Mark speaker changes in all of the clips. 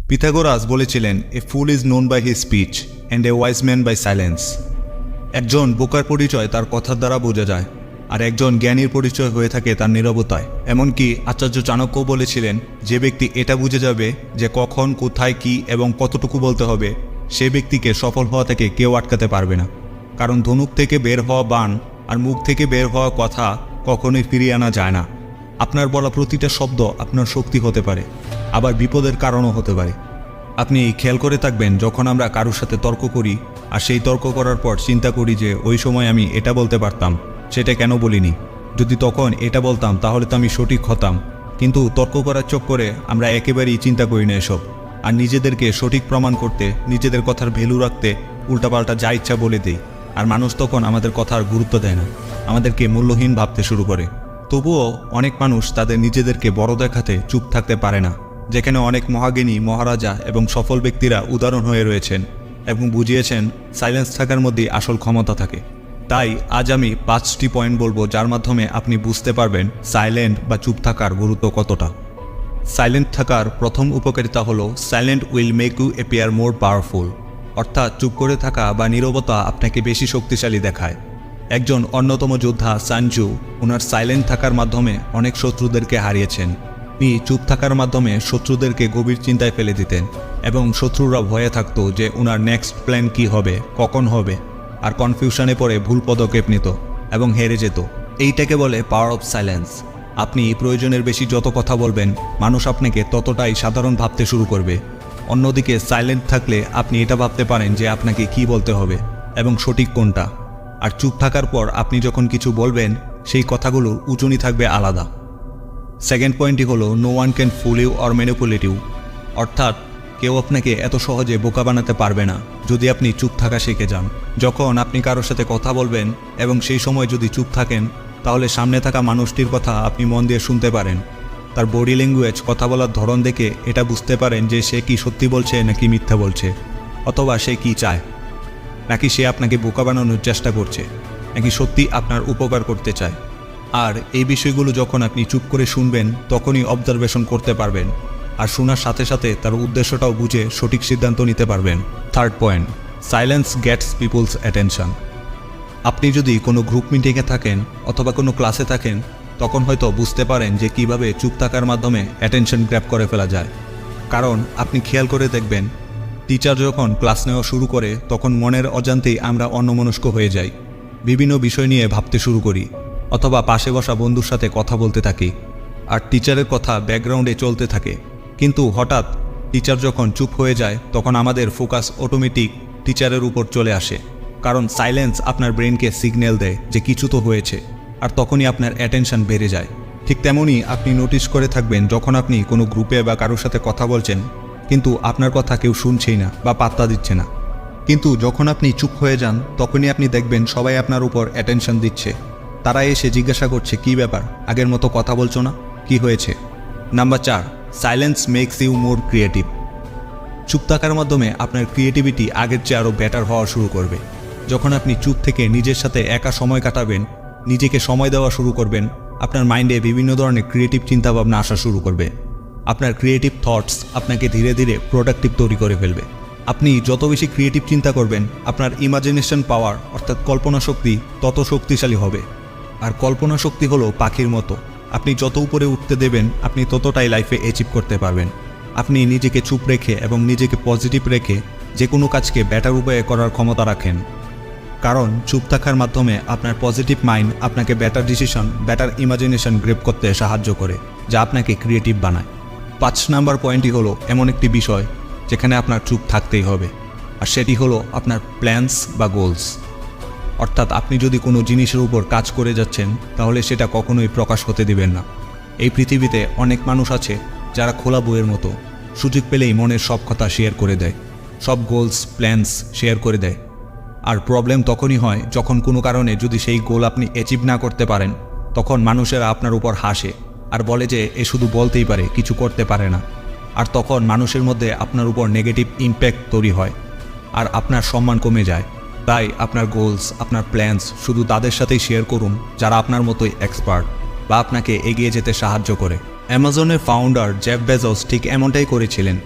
Speaker 1: Pythagoras বলেছিলেন, a fool is known by his speech and a wise man by silence. একজন বোকার পরিচয় তার কথার দ্বারা বোঝা যায়, আর একজন জ্ঞানীর পরিচয় হয়ে থাকে তার নীরবতায়। এমনকি আচার্য চাণক্য বলেছিলেন, যে ব্যক্তি এটা বুঝে যাবে যে কখন, কোথায়, কি এবং কতটুকু বলতে হবে, সে ব্যক্তিকে সফল হওয়া থেকে কেউ আটকাতে পারবে না। কারণ ধনুক থেকে বের হওয়া বাণ আর মুখ থেকে বের হওয়া কথা কখনোই ফিরিয়ে আনা যায় না। আপনার বলা প্রতিটা শব্দ আপনার শক্তি হতে পারে, আবার বিপদের কারণও হতে পারে। আপনি খেয়াল করে থাকবেন, যখন আমরা কারোর সাথে তর্ক করি আর সেই তর্ক করার পর চিন্তা করি যে ওই সময় আমি এটা বলতে পারতাম, সেটা কেন বলিনি, যদি তখন এটা বলতাম তাহলে তো আমি সঠিক হতাম। কিন্তু তর্ক করার চক্করে আমরা একেবারেই চিন্তা করি না এসব, আর নিজেদেরকে সঠিক প্রমাণ করতে, নিজেদের কথার ভ্যালু রাখতে উল্টাপাল্টা যা ইচ্ছা বলে দিই। আর মানুষ তখন আমাদের কথার গুরুত্ব দেয় না, আমাদেরকে মূল্যহীন ভাবতে শুরু করে। তবুও অনেক মানুষ তাদের নিজেদেরকে বড় দেখাতে চুপ থাকতে পারে না, যেখানে অনেক মহাজ্ঞানী, মহারাজা এবং সফল ব্যক্তিরা উদাহরণ হয়ে রয়েছেন এবং বুঝিয়েছেন সাইলেন্স থাকার মধ্যেই আসল ক্ষমতা থাকে। তাই আজ আমি 5টি পয়েন্ট বলবো, যার মাধ্যমে আপনি বুঝতে পারবেন সাইলেন্ট বা চুপ থাকার গুরুত্ব কতটা। সাইলেন্ট থাকার প্রথম উপকারিতা হলো, silent will make you appear more powerful. অর্থাৎ চুপ করে থাকা বা নীরবতা আপনাকে বেশি শক্তিশালী দেখায়। একজন অন্যতম যোদ্ধা সান তজু ওনার সাইলেন্ট থাকার মাধ্যমে অনেক শত্রুদেরকে হারিয়েছেন। তিনি চুপ থাকার মাধ্যমে শত্রুদেরকে গভীর চিন্তায় ফেলে দিতেন এবং শত্রুরা ভয়ে থাকতো যে ওনার নেক্সট প্ল্যান কি হবে, কখন হবে, আর কনফিউশনে পড়ে ভুল পদক্ষেপ নিত এবং হেরে যেত। এইটাকে বলে পাওয়ার অফ সাইলেন্স। আপনি প্রয়োজনের বেশি যত কথা বলবেন, মানুষ আপনাকে ততটাই সাধারণ ভাবতে শুরু করবে। অন্যদিকে সাইলেন্ট থাকলে আপনি এটা ভাবতে পারেন যে আপনাকে কি বলতে হবে এবং সঠিক কোনটা। আর চুপ থাকার পর আপনি যখন কিছু বলবেন, সেই কথাগুলো উঁচুনি থাকবে আলাদা। সেকেন্ড পয়েন্টটি হলো, no one can fool you or manipulate you. অর্থাৎ কেউ আপনাকে এত সহজে বোকা বানাতে পারবে না যদি আপনি চুপ থাকা শিখে যান। যখন আপনি কারোর সাথে কথা বলবেন এবং সেই সময় যদি চুপ থাকেন, তাহলে সামনে থাকা মানুষটির কথা আপনি মন দিয়ে শুনতে পারেন। তার বডি ল্যাঙ্গুয়েজ, কথা বলার ধরন দেখে এটা বুঝতে পারেন যে সে কি সত্যি বলছে নাকি মিথ্যা বলছে, অথবা সে কি চায়, নাকি সে আপনাকে বোকা বানানোর চেষ্টা করছে, নাকি সত্যি আপনার উপকার করতে চায়। আর এই বিষয়গুলো যখন আপনি চুপ করে শুনবেন, তখনই অবজারভেশন করতে পারবেন, আর শোনার সাথে সাথে তার উদ্দেশ্যটাও বুঝে সঠিক সিদ্ধান্ত নিতে পারবেন। Third point, silence gets people's attention. আপনি যদি কোনো গ্রুপ মিটিংয়ে থাকেন অথবা কোনো ক্লাসে থাকেন, তখন হয়তো বুঝতে পারেন যে কিভাবে চুপ থাকার মাধ্যমে অ্যাটেনশন গ্র্যাব করে ফেলা যায়। কারণ আপনি খেয়াল করে দেখবেন, টিচার যখন ক্লাস নেওয়া শুরু করে, তখন মনের অজান্তেই আমরা অন্যমনস্ক হয়ে যাই, বিভিন্ন বিষয় নিয়ে ভাবতে শুরু করি, অথবা পাশে বসা বন্ধুর সাথে কথা বলতে থাকি, আর টিচারের কথা ব্যাকগ্রাউন্ডে চলতে থাকে। কিন্তু হঠাৎ টিচার যখন চুপ হয়ে যায়, তখন আমাদের ফোকাস অটোমেটিক টিচারের উপর চলে আসে। কারণ সাইলেন্স আপনার ব্রেনকে সিগন্যাল দেয় যে কিছু তো হয়েছে, আর তখনই আপনার অ্যাটেনশন বেড়ে যায়। ঠিক তেমনই আপনি নোটিস করে থাকবেন, যখন আপনি কোনো গ্রুপে বা কারোর সাথে কথা বলছেন, কিন্তু আপনার কথা কেউ শুনছেই না বা পাত্তা দিচ্ছে না। কিন্তু যখন আপনি চুপ হয়ে যান, তখনই আপনি দেখবেন সবাই আপনার উপর অ্যাটেনশন দিচ্ছে। তারা এসে জিজ্ঞাসা করছে, কি ব্যাপার, আগের মতো কথা বলছো না, কি হয়েছে? Number 4, silence makes you more creative. চুপ থাকার মাধ্যমে আপনার ক্রিয়েটিভিটি আগের চেয়ে আরও বেটার হওয়া শুরু করবে। যখন আপনি চুপ থেকে নিজের সাথে একা সময় কাটাবেন, নিজেকে সময় দেওয়া শুরু করবেন, আপনার মাইন্ডে বিভিন্ন ধরনের ক্রিয়েটিভ চিন্তাভাবনা আসা শুরু করবে। আপনার ক্রিয়েটিভ থটস আপনাকে ধীরে ধীরে প্রোডাক্টিভ তৈরি করে ফেলবে। আপনি যত বেশি ক্রিয়েটিভ চিন্তা করবেন, আপনার ইমাজিনেশন পাওয়ার অর্থাৎ কল্পনা শক্তি তত শক্তিশালী হবে। আর কল্পনা শক্তি হলো পাখির মতো, আপনি যত উপরে উঠতে দেবেন, আপনি ততটাই লাইফে অ্যাচিভ করতে পারবেন। আপনি নিজেকে চুপ রেখে এবং নিজেকে পজিটিভ রেখে যে কোনো কাজকে বেটার উপায়ে করার ক্ষমতা রাখেন। কারণ চুপ থাকার মাধ্যমে আপনার পজিটিভ মাইন্ড আপনাকে better decision, better imagination grape করতে সাহায্য করে, যা আপনাকে ক্রিয়েটিভ বানায়। 5 নাম্বার পয়েন্টই হলো এমন একটি বিষয় যেখানে আপনার চুপ থাকতেই হবে, আর সেটি হলো আপনার প্ল্যানস বা গোলস। অর্থাৎ আপনি যদি কোনো জিনিসের উপর কাজ করে যাচ্ছেন, তাহলে সেটা কখনোই প্রকাশ হতে দিবেন না। এই পৃথিবীতে অনেক মানুষ আছে যারা খোলা বইয়ের মতো, সুযোগ পেলেই মনের সব কথা শেয়ার করে দেয়, সব গোলস, প্ল্যানস শেয়ার করে দেয়। আর প্রবলেম তখনই হয় যখন কোনো কারণে যদি সেই গোল আপনি অ্যাচিভ না করতে পারেন, তখন মানুষেরা আপনার উপর হাসে আর বলে যে এ শুধু বলতেই পারে, কিছু করতে পারে না। আর তখন মানুষের মধ্যে আপনার উপর নেগেটিভ ইম্প্যাক্ট তৈরি হয়, আর আপনার সম্মান কমে যায়। তাই আপনার গোলস, আপনার প্ল্যানস শুধু তাদের সাথেই শেয়ার করুন যারা আপনার মতোই এক্সপার্ট বা আপনাকে এগিয়ে যেতে সাহায্য করে। অ্যামাজনের ফাউন্ডার জেফ বেজোস ঠিক এমনটাই করেছিলেন।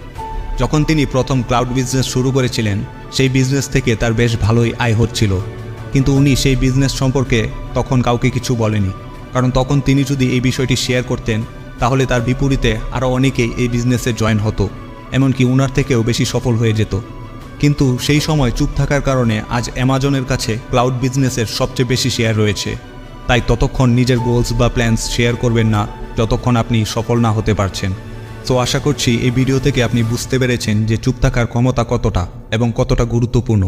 Speaker 1: যখন তিনি প্রথম ক্লাউড বিজনেস শুরু করেছিলেন সেই বিজনেস থেকে তার বেশ ভালোই আয় হচ্ছিল, কিন্তু উনি সেই বিজনেস সম্পর্কে তখন কাউকে কিছু বলেনি, কারণ তখন তিনি যদি এই বিষয়টি শেয়ার করতেন তাহলে তার বিপরীতে আরও অনেকেই এই বিজনেসে জয়েন হতো, এমনকি উনার থেকেও বেশি সফল হয়ে যেত। কিন্তু সেই সময় চুপ থাকার কারণে আজ অ্যামাজনের কাছে ক্লাউড বিজনেসের সবচেয়ে বেশি শেয়ার রয়েছে। তাই ততক্ষণ নিজের গোলস বা প্ল্যানস শেয়ার করবেন না যতক্ষণ আপনি সফল না হতে পারছেন। তো আশা করছি এই ভিডিও থেকে আপনি বুঝতে পেরেছেন যে চুপ থাকার ক্ষমতা কতটা এবং কতটা গুরুত্বপূর্ণ।